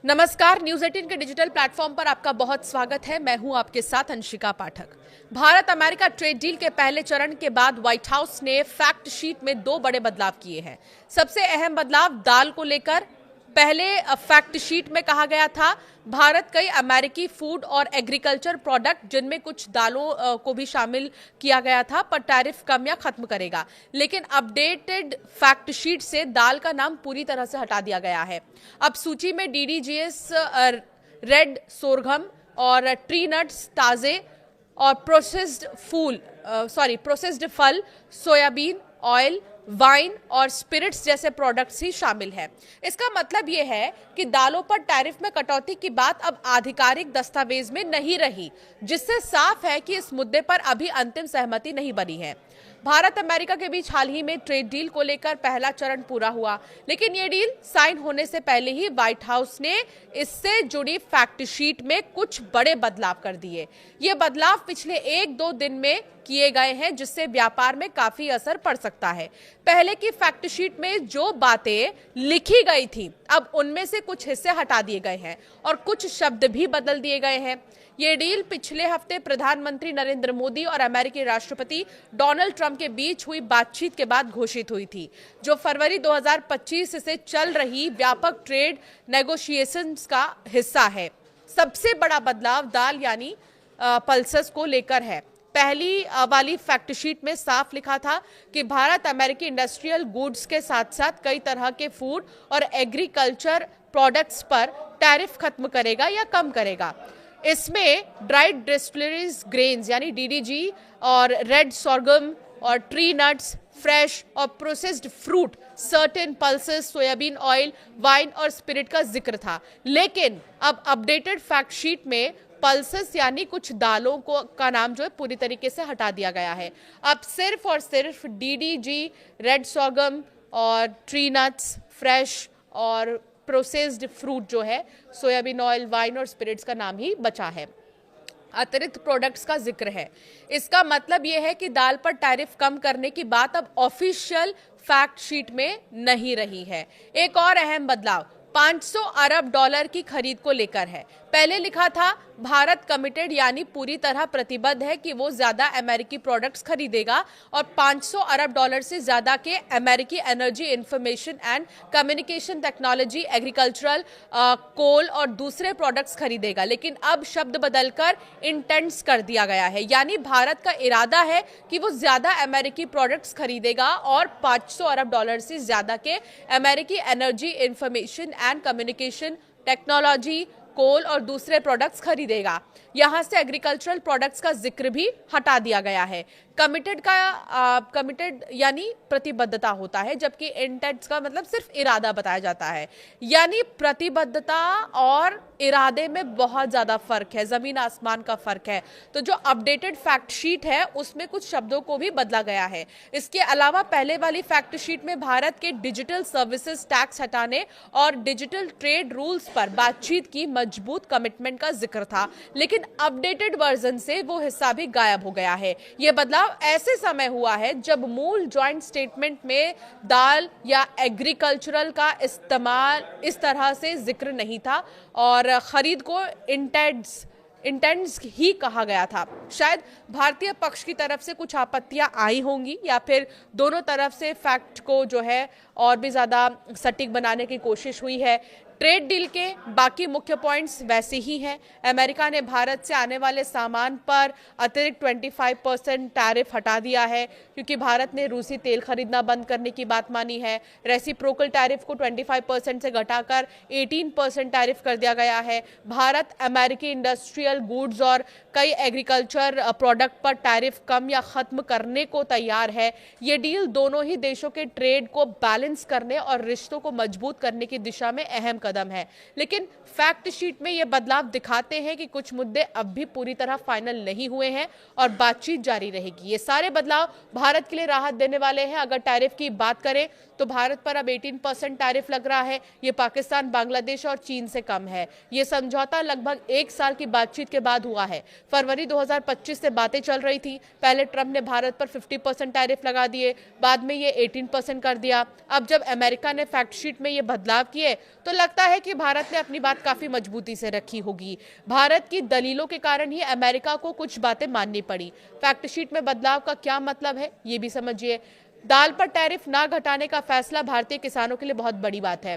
नमस्कार, न्यूज 18 के digital platform पर आपका बहुत स्वागत है। मैं हूं आपके साथ अंशिका पाठक। भारत अमेरिका ट्रेड डील के पहले चरण के बाद व्हाइट हाउस ने फैक्ट शीट में दो बड़े बदलाव किए हैं। सबसे अहम बदलाव दाल को लेकर। पहले फैक्ट शीट में कहा गया था भारत कई अमेरिकी फूड और एग्रीकल्चर प्रोडक्ट जिनमें कुछ दालों को भी शामिल किया गया था पर टैरिफ कम या खत्म करेगा, लेकिन अपडेटेड फैक्ट शीट से दाल का नाम पूरी तरह से हटा दिया गया है। अब सूची में DDGS, रेड सोरघम और ट्री नट्स ताजे और प्रोसेस्ड फल, सोयाबीन ऑयल, वाइन और स्पिरिट्स जैसे प्रोडक्ट्स ही शामिल हैं। इसका मतलब यह है कि दालों पर टैरिफ में कटौती की बात अब आधिकारिक दस्तावेज में नहीं रही, जिससे साफ है कि इस मुद्दे पर अभी अंतिम सहमति नहीं बनी है। भारत अमेरिका के बीच हाल ही में ट्रेड डील को लेकर पहला चरण पूरा हुआ, लेकिन ये डील साइन होने से पहले ही व्हाइट हाउस ने इससे जुड़ी फैक्ट शीट में कुछ बड़े बदलाव कर दिए। ये बदलाव पिछले 1-2 दिन में किए गए हैं, जिससे व्यापार में काफी असर पड़ सकता है। पहले की फैक्ट शीट में जो बातें लिखी गई थी, अब उनमें से कुछ हिस्से हटा दिए गए हैं और कुछ शब्द भी बदल दिए गए हैं। ये डील पिछले हफ्ते प्रधानमंत्री नरेंद्र मोदी और अमेरिकी राष्ट्रपति डोनाल्ड ट्रंप के बीच हुई बातचीत के बाद घोषित हुई थी, जो फरवरी 2025 से चल रही व्यापक ट्रेड नेगोशिएशंस का हिस्सा है। सबसे बड़ा बदलाव दाल यानी पल्सेस को लेकर है। पहली वाली फैक्ट शीट में साफ लिखा था कि भारत अमेरिकी इंडस्ट्रियल गुड्स के साथ साथ कई तरह के फूड और एग्रीकल्चर प्रोडक्ट्स पर टैरिफ खत्म करेगा या कम करेगा। इसमें ड्राइड डिस्टिलरीज ग्रेन्स यानी DDG और रेड सोरगम और ट्री नट्स, फ्रेश और processed fruit, certain pulses, soybean oil, wine और स्पिरिट का जिक्र था। लेकिन अब अपडेटेड फैक्ट शीट में पल्सेस यानी कुछ दालों का नाम जो है पूरी तरीके से हटा दिया गया है। अब सिर्फ और सिर्फ DDG, रेड सोरगम और ट्री नट्स, फ्रेश और प्रोसेस्ड फ्रूट जो है, सोयाबीन ऑयल, वाइन और स्पिरिट्स का नाम ही बचा है। अतिरिक्त प्रोडक्ट्स का जिक्र है। इसका मतलब यह है कि दाल पर टैरिफ कम करने की बात अब ऑफिशियल फैक्ट शीट में नहीं रही है। एक और अहम बदलाव $500 अरब की खरीद को लेकर है। पहले लिखा था भारत कमिटेड यानी पूरी तरह प्रतिबद्ध है कि वो ज्यादा अमेरिकी प्रोडक्ट्स खरीदेगा और $500 अरब से ज्यादा के अमेरिकी energy, information and communication technology, agricultural, coal और दूसरे प्रोडक्ट्स खरीदेगा। लेकिन अब शब्द बदलकर इंटेंट्स कर दिया गया है, यानी भारत का इरादा है कि वो ज्यादा अमेरिकी प्रोडक्ट्स खरीदेगा और $500 अरब से ज्यादा के अमेरिकी energy, information and communication technology, coal और दूसरे प्रोडक्ट्स खरीदेगा। यहां से एग्रीकल्चरल प्रोडक्ट्स का जिक्र भी हटा दिया गया है। कमिटेड यानी प्रतिबद्धता होता है, जबकि इंटेंट्स का मतलब सिर्फ इरादा बताया जाता है। यानी प्रतिबद्धता और इरादे में बहुत ज्यादा फर्क है, जमीन आसमान का फर्क है। तो जो अपडेटेड फैक्ट शीट है उसमें कुछ शब्दों को भी बदला गया है। इसके अलावा पहले वाली फैक्ट शीट में भारत के डिजिटल सर्विसेज टैक्स हटाने और डिजिटल ट्रेड रूल्स पर बातचीत की मजबूत कमिटमेंट का जिक्र था, लेकिन अपडेटेड वर्जन से वो हिस्सा भी गायब हो गया है। यह बदलाव ऐसे समय हुआ है जब मूल जॉइंट स्टेटमेंट में दाल या एग्रीकल्चरल का इस्तेमाल इस तरह से जिक्र नहीं था और खरीद को इंटेंट्स ही कहा गया था। शायद भारतीय पक्ष की तरफ से कुछ आपत्तियां आई होंगी या फिर दोनों तरफ से फैक्ट को जो है और भी ज्यादा सटीक बनाने की कोशिश हुई है। ट्रेड डील के बाकी मुख्य पॉइंट्स वैसे ही हैं। अमेरिका ने भारत से आने वाले सामान पर अतिरिक्त 25% टैरिफ हटा दिया है, क्योंकि भारत ने रूसी तेल खरीदना बंद करने की बात मानी है। रेसिप्रोकल टैरिफ को 25% से घटाकर 18% टैरिफ कर दिया गया है। भारत अमेरिकी इंडस्ट्रियल गुड्स और कई एग्रीकल्चर प्रोडक्ट पर टैरिफ कम या खत्म करने को तैयार है। ये डील दोनों ही देशों के ट्रेड को बैलेंस करने और रिश्तों को मजबूत करने की दिशा में अहम कदम है। लेकिन फैक्ट शीट में ये बदलाव दिखाते हैं कि कुछ मुद्दे अब भी पूरी तरह फाइनल नहीं हुए हैं और बातचीत जारी रहेगी। ये सारे बदलाव भारत के लिए राहत देने वाले हैं। अगर टैरिफ की बात करें तो भारत पर अब 18% टैरिफ लग रहा है। ये पाकिस्तान, बांग्लादेश और चीन से कम है। ये समझौता लगभग 1 साल की बातचीत के बाद हुआ है। फरवरी 2025 से बातें चल रही थी। पहले ट्रंप ने भारत पर 50% टैरिफ लगा दिए, बाद में ये 18% कर दिया। अब जब अमेरिका ने फैक्ट शीट में ये बदलाव किए तो लगता लगता है कि भारत ने अपनी बात काफी मजबूती से रखी होगी। भारत की दलीलों के कारण ही अमेरिका को कुछ बातें माननी पड़ी। फैक्ट शीट में बदलाव का क्या मतलब है, ये भी समझिए। दाल पर टैरिफ ना घटाने का फैसला भारतीय किसानों के लिए बहुत बड़ी बात है।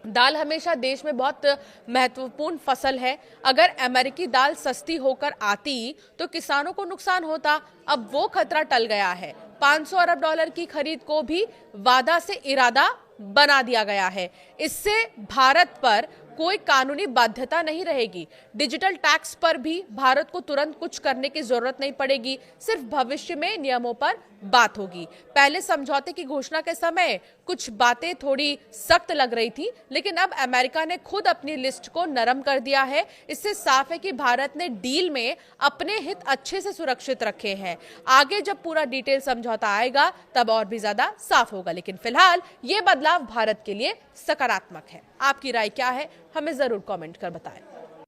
दाल हमेशा देश में बहुत महत्वपूर्ण फसल है। अगर अमेरिकी दाल सस्ती होकर आती तो किसानों को नुकसान होता। अब वो खतरा टल गया है। 500 अरब डॉलर की खरीद को भी वादा से इरादा बना दिया गया है। इससे भारत पर कोई कानूनी बाध्यता नहीं रहेगी। डिजिटल टैक्स पर भी भारत को तुरंत कुछ करने की जरूरत नहीं पड़ेगी, सिर्फ भविष्य में नियमों पर बात होगी। पहले समझौते की घोषणा के समय कुछ बातें थोड़ी सख्त लग रही थी, लेकिन अब अमेरिका ने खुद अपनी लिस्ट को नरम कर दिया है। इससे साफ है कि भारत ने डील में अपने हित अच्छे से सुरक्षित रखे हैं। आगे जब पूरा डिटेल समझौता आएगा तब और भी ज्यादा साफ होगा, लेकिन फिलहाल ये बदलाव भारत के लिए सकारात्मक है। आपकी राय क्या है, हमें जरूर कमेंट कर बताएं।